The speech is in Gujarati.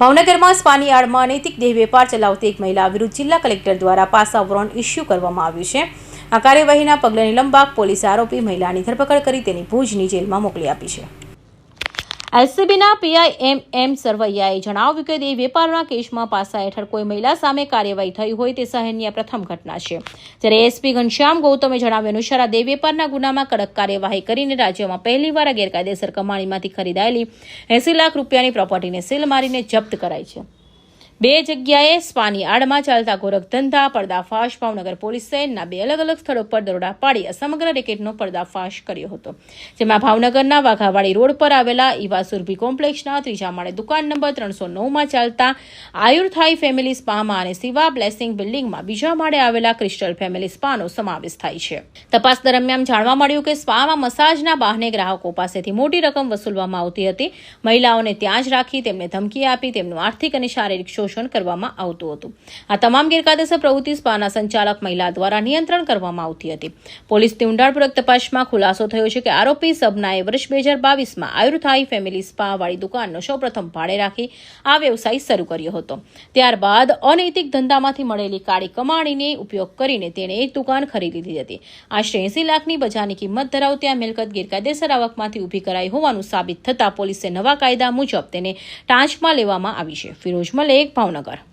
ભાવનગરમાં સ્પાની આડમાં અનૈતિક દેહ વેપાર ચલાવતી એક મહિલા વિરુદ્ધ જિલ્લા કલેક્ટર દ્વારા પાસા વોરંટ ઇસ્યુ કરવામાં આવ્યું છે. આ કાર્યવાહીના પગલે નીલમબાગ પોલીસે આરોપી મહિલાની ધરપકડ કરી તેની ભુજની જેલમાં મોકલી આપી છે. એલસીબીના પીઆઈ એમ સરવૈયાએ જણાવ્યું કે દેહ વેપારના કેસમાં પાસા હેઠળ કોઈ મહિલા સામે કાર્યવાહી થઈ હોય તે શહેરની આ પ્રથમ ઘટના છે. જ્યારે એસપી ઘનશ્યામ ગૌતમે જણાવ્યા અનુસાર આ દેહ વેપારના ગુનામાં કડક કાર્યવાહી કરીને રાજ્યમાં પહેલીવાર ગેરકાયદેસર કમાણીમાંથી ખરીદાયેલી 80 લાખ રૂપિયાની પ્રોપર્ટીને સીલ મારીને જપ્ત કરાઈ છે. 2 જગ્યાએ સ્પાની આડમાં ચાલતા ગોરખધંધા પર્દાફાશ ભાવનગર પોલીસ સહિતના 2 અલગ અલગ સ્થળો પર દરોડા પાડી સમગ્ર રેકેટનો પર્દાફાશ કર્યો હતો. જેમાં ભાવનગરના વાઘાવાડી રોડ પર આવેલા ઈવા સુરભી કોમ્પ્લેક્સના 3જા માળે દુકાન નંબર 309માં ચાલતા આયુર્થાઈ ફેમિલી સ્પામાં અને સિવા બ્લેસિંગ બિલ્ડિંગમાં 2જા માળે આવેલા ક્રિસ્ટલ ફેમિલી સ્પાનો સમાવેશ થાય છે. તપાસ દરમિયાન જાણવા મળ્યું કે સ્પામાં મસાજના બહાને ગ્રાહકો પાસેથી મોટી રકમ વસૂલવામાં આવતી હતી. મહિલાઓને ત્યાં જ રાખી તેમને ધમકી આપી તેમનું આર્થિક અને શારીરિક કરવામાં આવતું હતું. આ તમામ ગેરકાયદેસર પ્રવૃત્તિ સ્પાના સંચાલક મહિલા દ્વારા નિયંત્રણ કરવામાં આવતી હતી. પોલીસની ઊંડાણપૂર્વક તપાસમાં ખુલાસો થયો છે કે આરોપી સબનાએ વર્ષ 2022માં આયુર્થાઈ ફેમિલી સ્પા વાળી દુકાનનો સૌપ્રથમ ભાડે રાખી આ વ્યવસાય શરૂ કર્યો હતો. ત્યારબાદ અનૈતિક ધંધામાંથી મળેલી કાળી કમાણીને ઉપયોગ કરીને તેણે એક દુકાન ખરીદી લીધી હતી. આશરે 80 લાખની બજારની કિંમત ધરાવતી આ મિલકત ગેરકાયદેસર આવકમાંથી ઊભી કરાઈ હોવાનું સાબિત થતા પોલીસે નવા કાયદા મુજબ તેને ટાંચમાં લેવામાં આવી છે. ફિરોઝ મલેક, ભાવનગર.